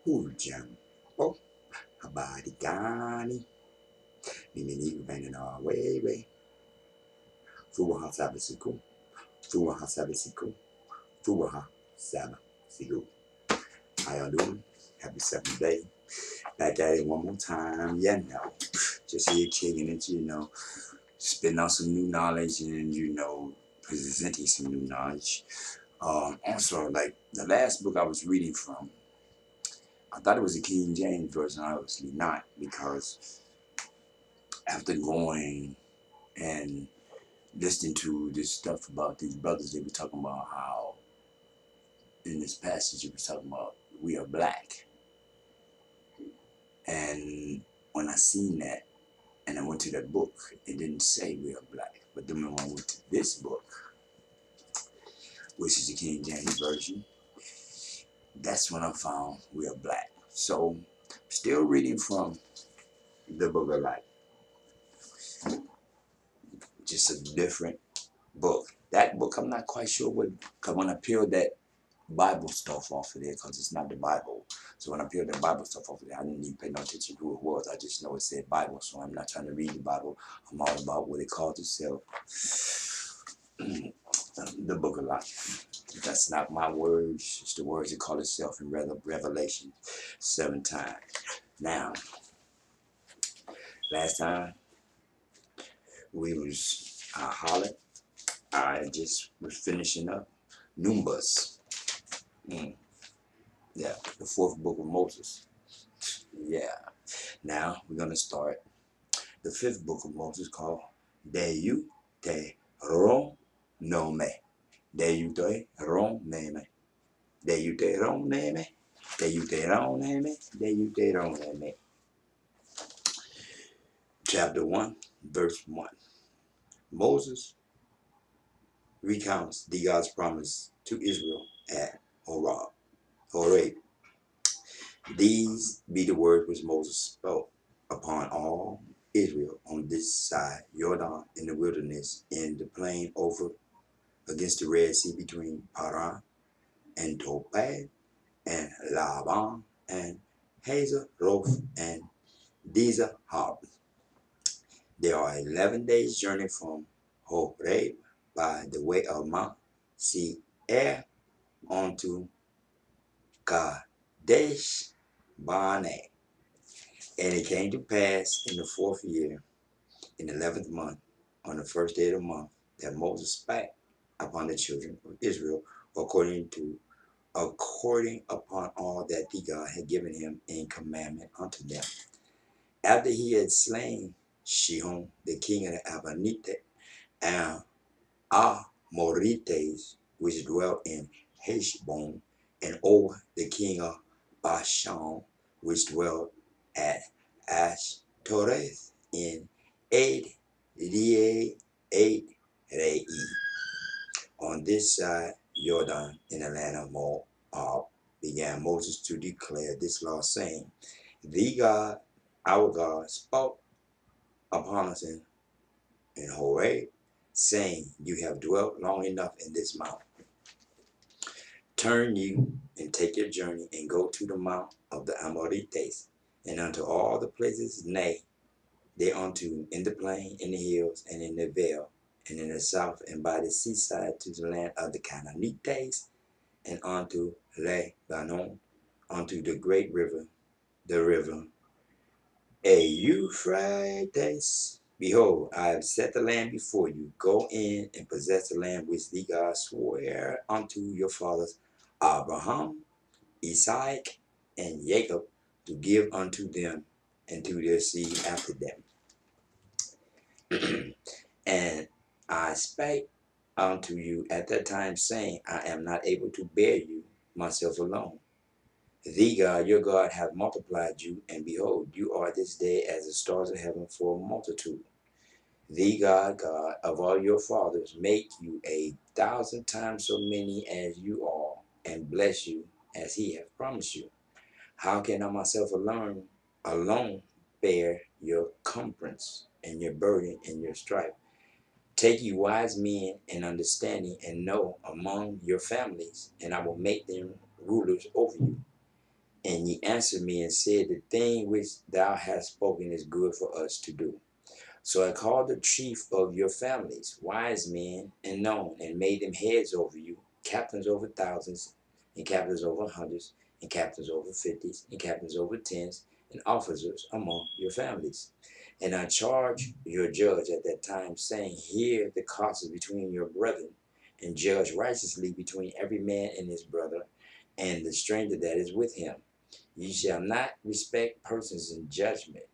Hujambo, habari gani? Mimi ni Upendo na wewe. Furaha saba siku, furaha saba siku, furaha saba siku. How y'all doing? Happy 7th day. Back at it one more time. Yeah, no. Just here kicking it, spitting out some new knowledge and, presenting some new knowledge. Also, like the last book I was reading from, I thought it was a King James version. Obviously not, because after going and listening to this stuff about these brothers, they were talking about how in this passage it was talking about we are black. And when I seen that and I went to that book, it didn't say we are black. But then when I went to this book, which is the King James Version, that's when I found we are black. So still reading from the Book of Life. Just a different book. That book, I'm not quite sure what, because when I peeled that Bible stuff off of there, because it's not the Bible. So when I peeled the Bible stuff off of there, I didn't even pay no attention to who it was. I just know it said Bible, so I'm not trying to read the Bible. I'm all about what it calls itself. The Book of Life. That's not my words. It's the words it calls itself in Revelation 7 times. Now, last time we was hollering. I just was finishing up Numbers. Yeah, the 4th book of Moses. Yeah. Now we're gonna start the 5th book of Moses called Deuteronomy. Deuteronomy. Deuteronomy. Deuteronomy. Deuteronomy. Chapter 1, verse 1. Moses recounts the God's promise to Israel at Horeb. These be the words which Moses spoke upon all Israel on this side Jordan in the wilderness, in the plain over against the Red Sea between Paran and Topaz and Laban and Hazeroth and Dizahab. There are 11 days' journey from Horeb by the way of Mount Seir onto Kadesh Barnea. And it came to pass in the 4th year, in the 11th month, on the 1st day of the month, that Moses spake upon the children of Israel according upon all that the God had given him in commandment unto them. After he had slain Shihon, the king of the Ammonites, and Amorites, which dwelt in Heshbon, and Og, the king of Bashan, which dwelt at Ashtoreth in Edrei. On this side Jordan, in the land of Moab, began Moses to declare this law, saying, The God, our God, spoke upon us in Horeb, saying, You have dwelt long enough in this mount. Turn you and take your journey and go to the mount of the Amorites, and unto all the places, nay, thereunto, in the plain, in the hills, and in the vale, and in the south, and by the seaside, to the land of the Canaanites, and unto Lebanon, unto the great river, the river Euphrates. Behold, I have set the land before you. Go in and possess the land which the God swore unto your fathers, Abraham, Isaac, and Jacob, to give unto them and to their seed after them. And I spake unto you at that time, saying, I am not able to bear you myself alone. The God, your God, hath multiplied you, and behold, you are this day as the stars of heaven for a multitude. The God, God of all your fathers, make you 1,000 times so many as you are, and bless you as he hath promised you. How can I myself alone bear your cumbrance and your burden and your strife? Take you wise men and understanding, and know among your families, and I will make them rulers over you. And ye answered me and said, the thing which thou hast spoken is good for us to do. So I called the chief of your families, wise men and known, and made them heads over you, captains over thousands, and captains over hundreds, and captains over fifties, and captains over tens, and officers among your families. And I charged your judge at that time, saying, hear the causes between your brethren, and judge righteously between every man and his brother, and the stranger that is with him. Ye shall not respect persons in judgment,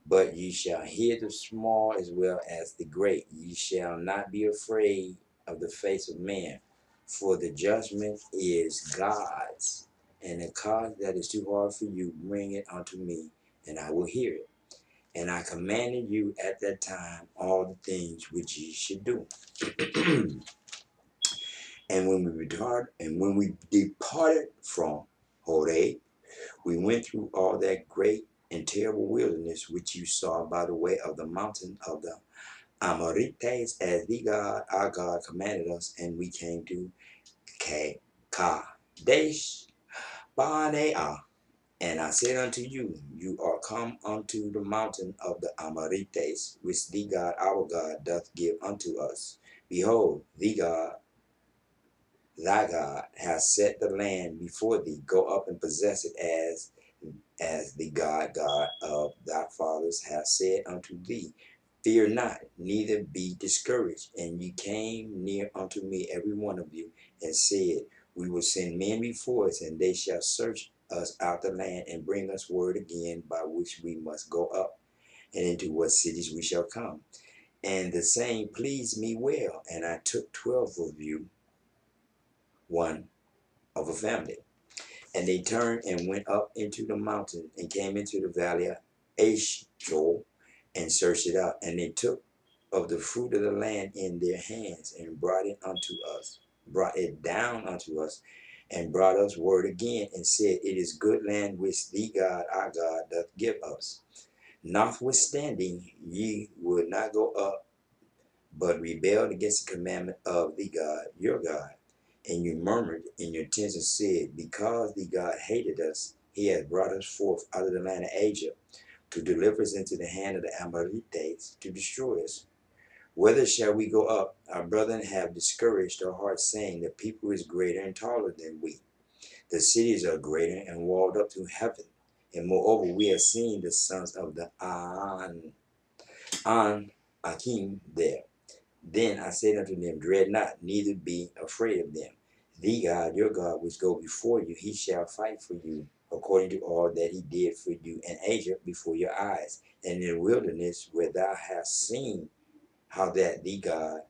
but ye shall hear the small as well as the great. Ye shall not be afraid of the face of man, for the judgment is God's. And the cause that is too hard for you, bring it unto me, and I will hear it. And I commanded you at that time all the things which ye should do. And when we departed from Horeb, we went through all that great and terrible wilderness which you saw by the way of the mountain of the Amorites, as the God, our God, commanded us, and we came to Kadesh Barnea. And I said unto you, you are come unto the mountain of the Amorites, which the God, our God, doth give unto us. Behold, the God, thy God, hath set the land before thee. Go up and possess it, as the God of thy fathers hath said unto thee. Fear not, neither be discouraged. And ye came near unto me, every one of you, and said, we will send men before us, and they shall search us out the land, and bring us word again by which we must go up, and into what cities we shall come. And the saying pleased me well, and I took 12 of you, one of a family. And they turned and went up into the mountain, and came into the valley of Eshcol, and searched it out. And they took of the fruit of the land in their hands, and brought it down unto us, and brought us word again, and said, it is good land which the God, our God, doth give us. Notwithstanding, ye would not go up, but rebelled against the commandment of the God, your God. And you murmured in your tents and said, because the God hated us, he hath brought us forth out of the land of Egypt, to deliver us into the hand of the Amorites, to destroy us. Whither shall we go up? Our brethren have discouraged our hearts, saying, the people is greater and taller than we. The cities are greater and walled up to heaven. And moreover, we have seen the sons of the Akim there. Then I said unto them, dread not, neither be afraid of them. The God, your God, which go before you, he shall fight for you, according to all that he did for you in Egypt before your eyes, and in the wilderness, where thou hast seen how that the God,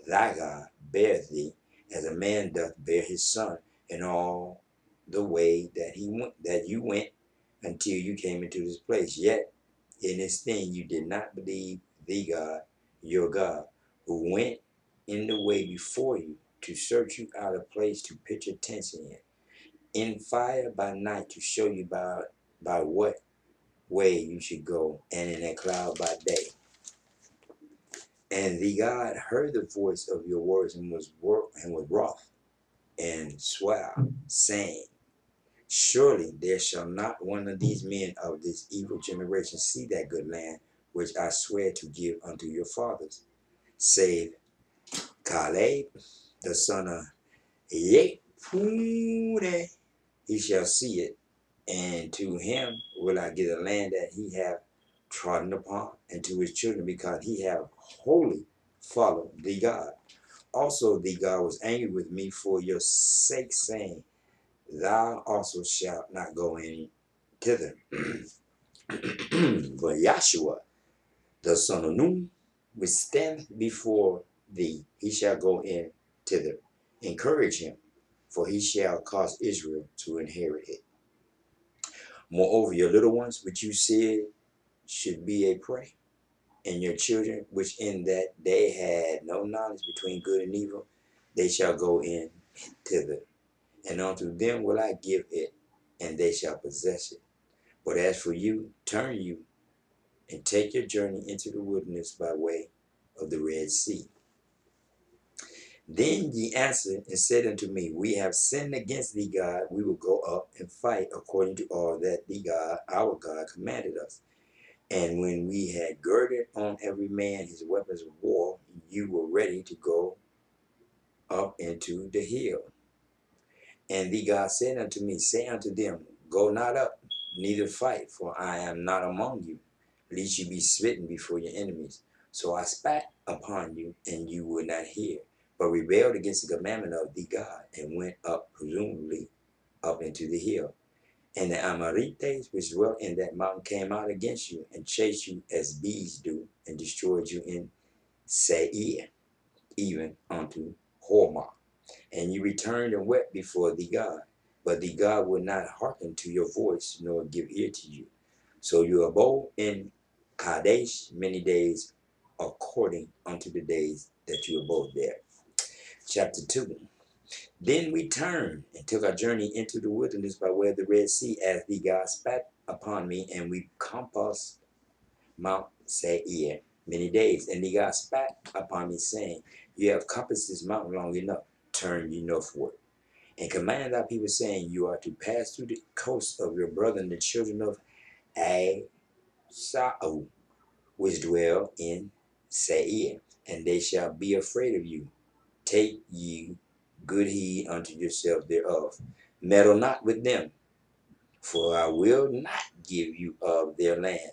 thy God, beareth thee, as a man doth bear his son, in all the way that you went until you came into this place. Yet in this thing you did not believe the God, your God, who went in the way before you, to search you out a place to pitch your tents in fire by night, to show you by what way you should go, and in a cloud by day. And the God heard the voice of your words, and was wroth, and swore, saying, surely there shall not one of these men of this evil generation see that good land which I swear to give unto your fathers, save Caleb, the son of Jephunneh. He shall see it, and to him will I give the land that he hath trodden upon, and to his children, because he hath wholly followed the God. Also the God was angry with me for your sake, saying, thou also shalt not go in thither. But Joshua, the son of Nun, which standeth before thee, he shall go in thither. Encourage him, for he shall cause Israel to inherit it. Moreover, your little ones, which you said should be a prey, and your children, which in that they had no knowledge between good and evil, they shall go in thither. And unto them will I give it, and they shall possess it. But as for you, turn you, and take your journey into the wilderness by way of the Red Sea. Then ye answered and said unto me, We have sinned against thee, God. We will go up and fight according to all that thee, God, our God, commanded us. And when we had girded on every man his weapons of war, you were ready to go up into the hill. And the God said unto me, Say unto them, Go not up, neither fight, for I am not among you, lest you be smitten before your enemies. So I spat upon you, and you would not hear, but rebelled against the commandment of the God, and went up, presumably, up into the hill. And the Amorites which dwelt in that mountain came out against you, and chased you as bees do, and destroyed you in Seir, even unto Hormah. And you returned and wept before the God. But the God would not hearken to your voice, nor give ear to you. So you abode in Kadesh many days, according unto the days that you abode there. Chapter 2. Then we turned and took our journey into the wilderness by way of the Red Sea, as the God spat upon me, and we compassed Mount Seir many days. And the God spat upon me, saying, You have compassed this mountain long enough, turn ye northward. And command thy people, saying, You are to pass through the coast of your brethren, the children of Esau, which dwell in Seir, and they shall be afraid of you. Take ye good heed unto yourselves thereof. Meddle not with them, for I will not give you of their land.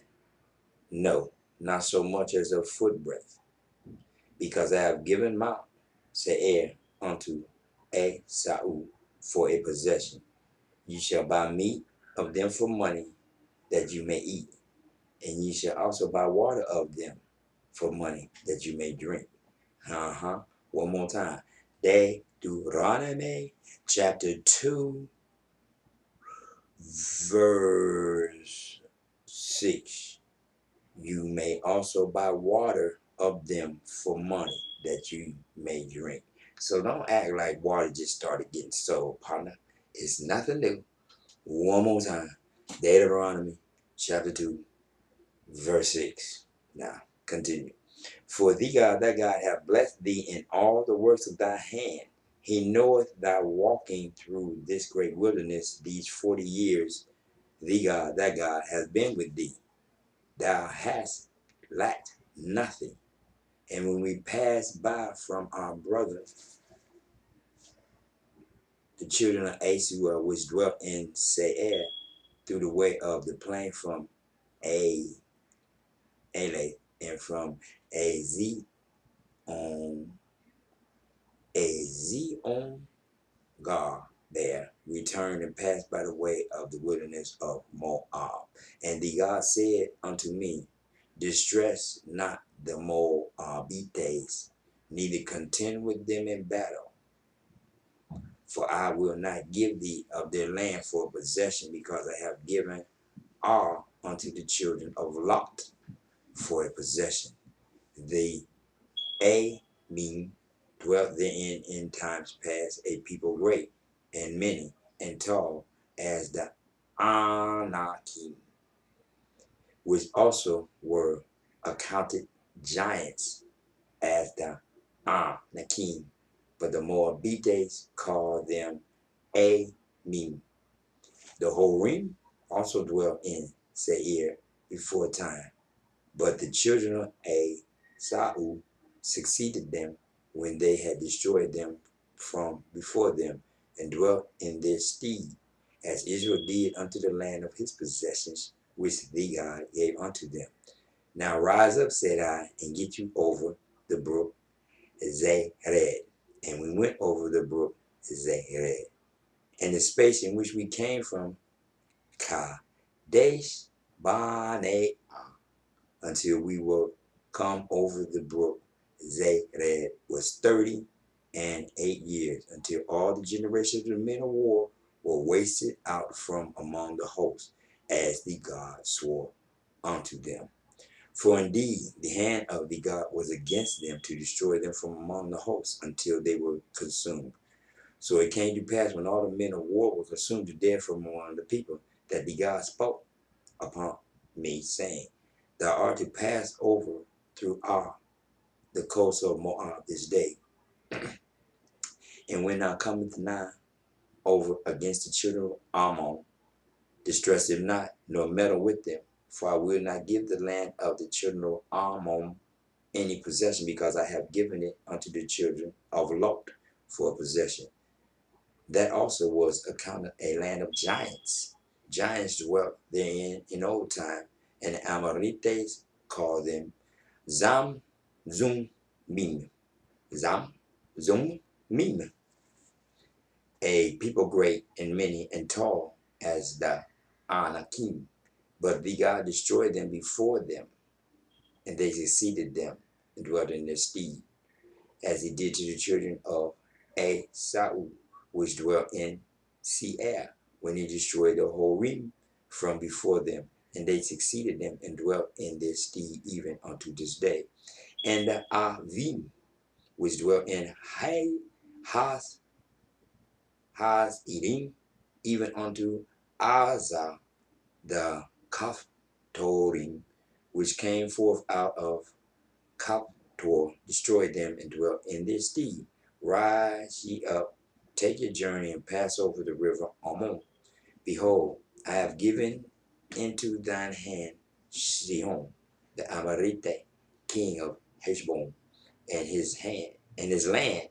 No, not so much as a footbreadth, because I have given Mount Seir unto Esau for a possession. You shall buy meat of them for money, that you may eat, and ye shall also buy water of them for money, that you may drink. One more time. Deuteronomy chapter 2, verse 6. You may also buy water of them for money, that you may drink. So don't act like water just started getting sold, partner. It's nothing new. One more time. Deuteronomy chapter 2, verse 6. Now, continue. For thee, God, thy God, hath blessed thee in all the works of thy hand. He knoweth thy walking through this great wilderness these 40 years. Thee, God, thy God, hath been with thee. Thou hast lacked nothing. And when we passed by from our brother, the children of Esau, which dwelt in Seir, through the way of the plain from Ele, and from Ezion Gar there, returned and passed by the way of the wilderness of Moab. And the God said unto me, Distress not the Moabites, neither contend with them in battle. For I will not give thee of their land for a possession, because I have given all unto the children of Lot for a possession. The Amim dwelt therein in times past, a people great and many and tall as the Anakim, which also were accounted giants as the Anakim, but the Moabites called them Amim. The Horim also dwelt in Seir before time, but the children of Esau succeeded them when they had destroyed them from before them, and dwelt in their stead, as Israel did unto the land of his possessions, which the God gave unto them. Now rise up, said I, and get you over the brook Zered. And we went over the brook Zered. And the space in which we came from Kadesh Barnea, until we were come over the brook Zered, was 38 years, until all the generations of the men of war were wasted out from among the hosts, as the God swore unto them. For indeed the hand of the God was against them, to destroy them from among the hosts, until they were consumed. So it came to pass, when all the men of war were consumed to death from among the people, that the God spoke upon me, saying, Thou art to pass over through the coast of Moab this day. And when thou comest nigh over against the children of Ammon, distress them not, nor meddle with them, for I will not give the land of the children of Ammon any possession, because I have given it unto the children of Lot for a possession. That also was accounted a land of giants. Giants dwelt therein in old time, and the Amorites called them Zam Zum Mim. Zam Zum Mim. A people great and many and tall as the Anakim. But the God destroyed them before them, and they succeeded them and dwelt in their stead, as he did to the children of Esau, which dwelt in Seir, when he destroyed the Horim from before them, and they succeeded them and dwelt in their stead even unto this day. And the Avim, which dwelt in Haz-Edim, even unto Azar the Kaphtorim, which came forth out of Kaphtor, destroyed them and dwelt in their stead. Rise ye up, take your journey, and pass over the river Ammon. Behold, I have given into thine hand Sihon, the Amorite, king of Heshbon, and his land.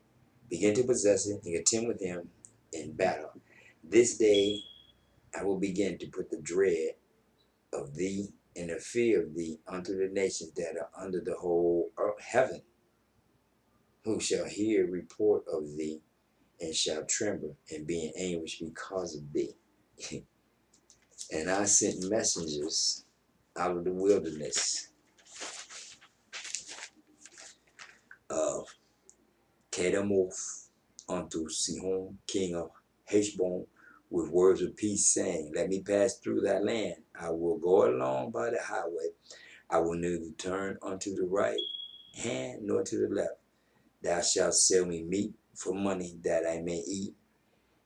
Begin to possess it and contend with him in battle. This day I will begin to put the dread of thee and the fear of thee unto the nations that are under the whole heaven, who shall hear report of thee and shall tremble and be in anguish because of thee. And I sent messengers out of the wilderness of Kedemoth unto Sihon, king of Heshbon, with words of peace, saying, let me pass through that land. I will go along by the highway. I will neither turn unto the right hand nor to the left. Thou shalt sell me meat for money that I may eat,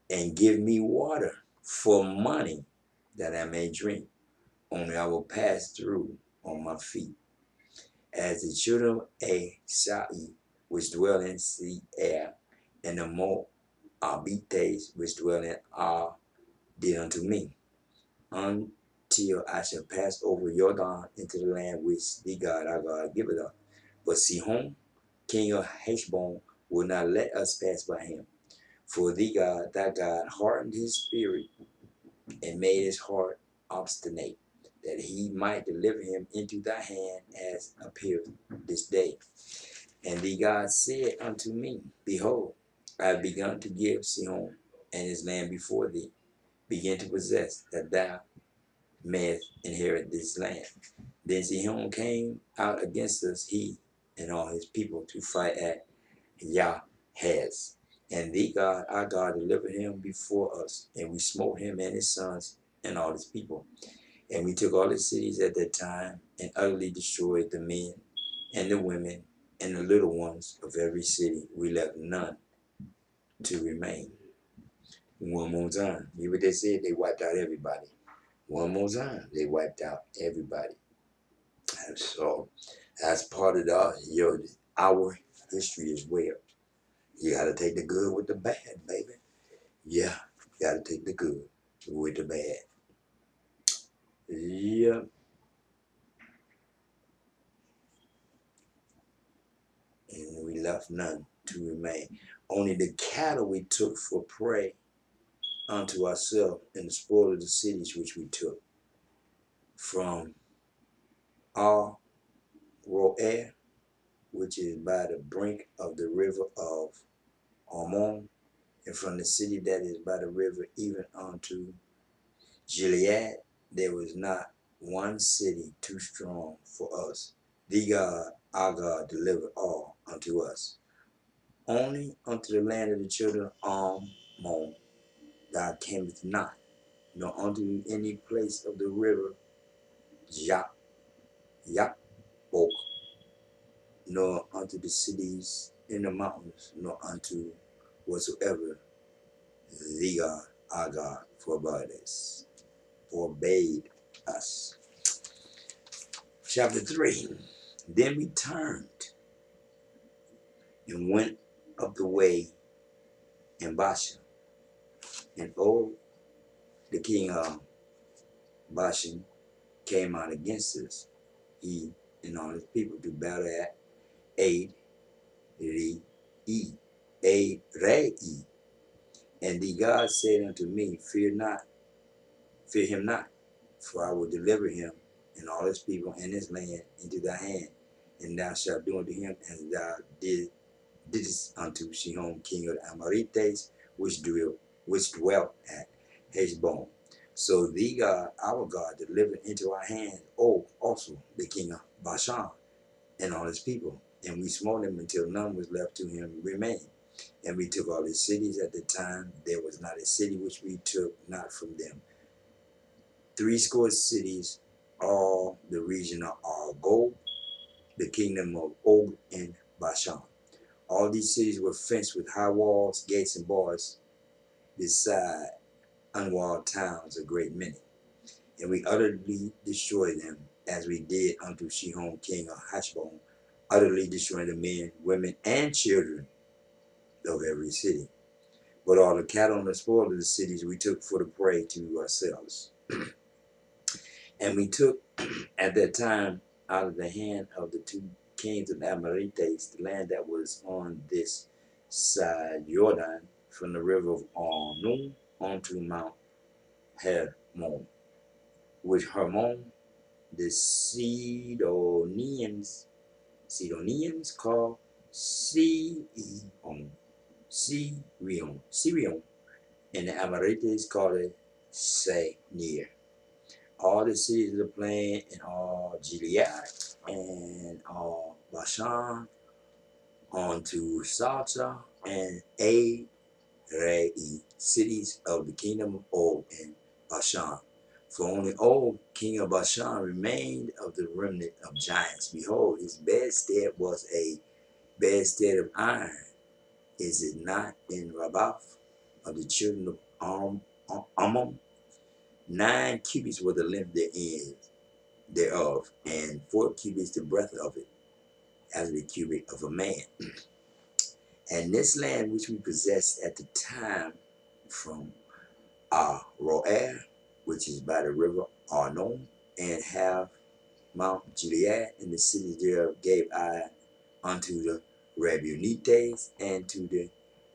and give me water for money that I may drink. Only I will pass through on my feet. As the children of Esau, which dwell in Seir, and the Moabites, which dwell in Ar, did unto me, until I shall pass over Jordan into the land which the God our God giveth us. But Sihon, king of Heshbon, will not let us pass by him. For the God, thy God, hardened his spirit and made his heart obstinate, that he might deliver him into thy hand, as appeareth this day. And the God said unto me, behold, I have begun to give Sihon and his land before thee. Begin to possess, that thou mayest inherit this land. Then Sihon came out against us, he and all his people, to fight at Yahaz. And the God, our God, delivered him before us, and we smote him and his sons and all his people. And we took all his cities at that time, and utterly destroyed the men and the women and the little ones of every city. We left none to remain. One more time. Hear what they said? They wiped out everybody. One more time. They wiped out everybody. And so that's part of our history as well. You got to take the good with the bad, baby. Yeah, you got to take the good with the bad. Yeah. And we left none to remain. Only the cattle we took for prey unto ourselves, and the spoil of the cities which we took from Ar Roer, which is by the brink of the river of Armon, and from the city that is by the river even unto Gilead. There was not one city too strong for us. The God, our God, delivered all unto us. Only unto the land of the children of Ammon thou camest not, nor unto any place of the river Yabok, nor unto the cities in the mountains, nor unto whatsoever the God, our God, forbade us. Chapter 3. Then we turned and went up the way and Bashan. And Og, the king of Bashan, came out against us, he and all his people, to battle at Aid Re E. Aid Re E. And the God said unto me, fear not, fear him not, for I will deliver him and all his people and his land into thy hand, and thou shalt do unto him as thou didst unto Sihon king of the Amorites, which dwelt at Heshbon. So the God, our God, delivered into our hands Og also, the king of Bashan, and all his people. And we smote him until none was left to him remain. And we took all his cities. At the time there was not a city which we took not from them. 80 cities, all the region of Argob, the kingdom of Og and Bashan. All these cities were fenced with high walls, gates, and bars, beside unwalled towns a great many. And we utterly destroyed them, as we did unto Sihon king of Heshbon, utterly destroying the men, women, and children of every city. But all the cattle and the spoil of the cities we took for the prey to ourselves. And we took at that time out of the hand of the 2 kings of the Amorites the land that was on this side Jordan, from the river of Arnon onto Mount Hermon, which Hermon the Sidonians call Sirion, and the Amorites called it Senir. All the cities of the plain, and all Gilead, and all Bashan, unto Salta, and Rei, cities of the kingdom of Og and Bashan. For only Og, king of Bashan, remained of the remnant of giants. Behold, his bedstead was a bedstead of iron. Is it not in Rabbath of the children of Ammon? 9 cubits were the length thereof, and 4 cubits the breadth of it, as the cubit of a man. And this land which we possessed at the time from Aroer, which is by the river Arnon, and have Mount Gilead, and the cities thereof gave I unto the Reubenites and to the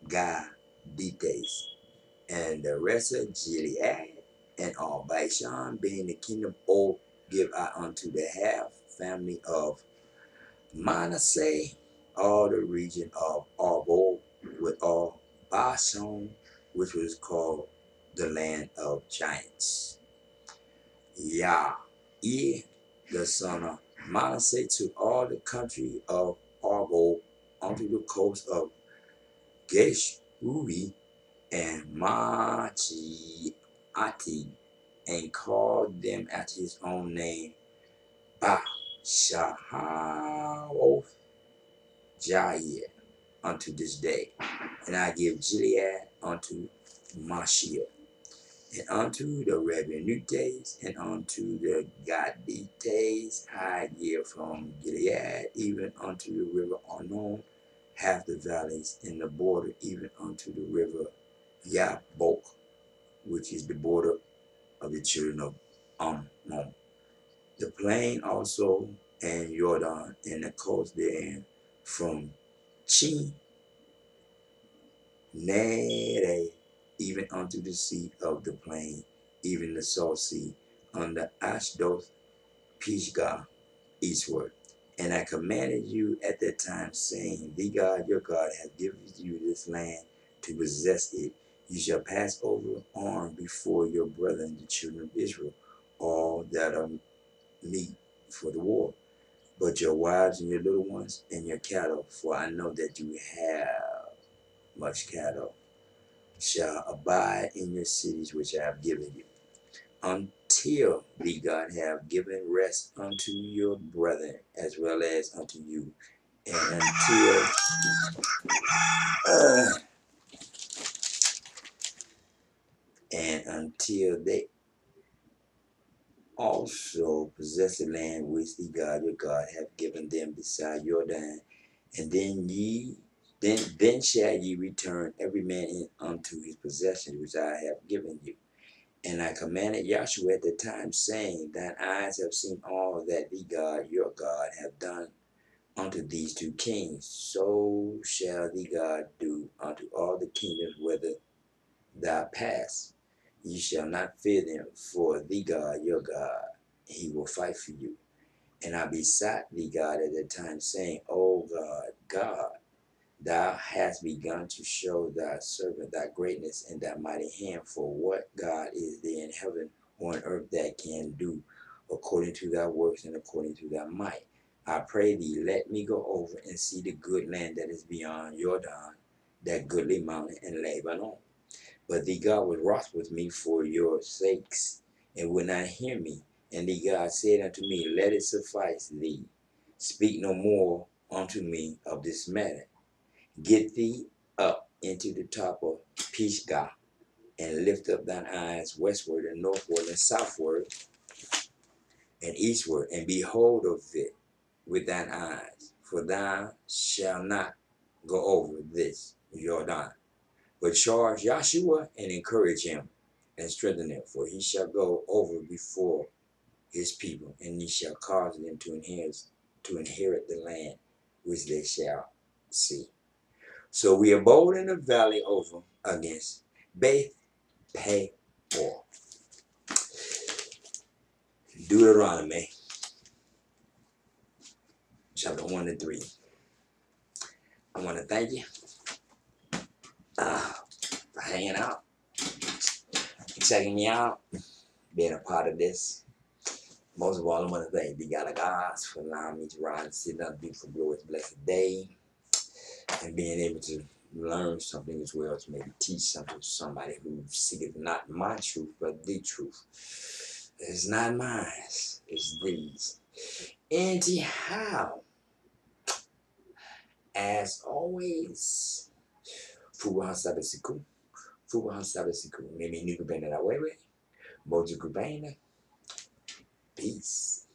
Gadites, and the rest of Gilead and all Bashan, being the kingdom of, give I unto the half family of Manasseh, all the region of Argob, with all Bashan, which was called the land of giants. Yair, the son of Manasseh, took all the country of Argob onto the coast of Geshuri and Machiati, and called them after his own name, Bashaharoth Jair, unto this day. And I give Gilead unto Mashia, and unto the Reubenites, and unto the Gadites I give from Gilead, even unto the river Arnon, half the valleys in the border, even unto the river Yabok, which is the border of the children of Ammon. The plain also, and Jordan, and the coast therein, from Nere, even unto the sea of the plain, even the salt sea, under Ashdod, Pisgah, eastward. And I commanded you at that time, saying, the God, your God, hath given you this land to possess it. You shall pass over armed before your brethren, the children of Israel, all that are meet for the war, but your wives and your little ones and your cattle, for I know that you have much cattle, shall abide in your cities which I have given you, until the God have given rest unto your brethren as well as unto you, and until they also possess the land which the God your God hath given them beside Jordan. And then ye Then shall ye return every man unto his possession which I have given you. And I commanded Joshua at the time, saying, Thine eyes have seen all that the God your God hath done unto these two kings. So shall the God do unto all the kingdoms whither thou pass. Ye shall not fear them, for the God your God, he will fight for you. And I besought thee God at the time, saying, O God, thou hast begun to show thy servant thy greatness and thy mighty hand. For what God is there in heaven or on earth that can do according to thy works and according to thy might? I pray thee, let me go over and see the good land that is beyond Jordan, that goodly mountain and Lebanon. But the God was wroth with me for your sakes, and would not hear me. And the God said unto me, Let it suffice thee. Speak no more unto me of this matter. Get thee up into the top of Pisgah, and lift up thine eyes westward and northward and southward and eastward, and behold of it with thine eyes. For thou shalt not go over this Jordan, but charge Joshua and encourage him and strengthen him, for he shall go over before his people, and he shall cause them to inherit the land which they shall see. So we abode in the valley over against Beth Peor. Deuteronomy chapter 1 and 3. I want to thank you for hanging out, checking me out, being a part of this. Most of all, I want to thank the God of gods for allowing me to rise and see another beautiful, glorious, blessed day, and being able to learn something as well, to maybe teach something to somebody who seeketh not my truth, but the truth. It's not mine, it's these. Anyhow, as always, Fuwa Sabasiku, Fuwa Sabasiku, Mimi Nukubenda Wewe, Moju Kubenda, peace.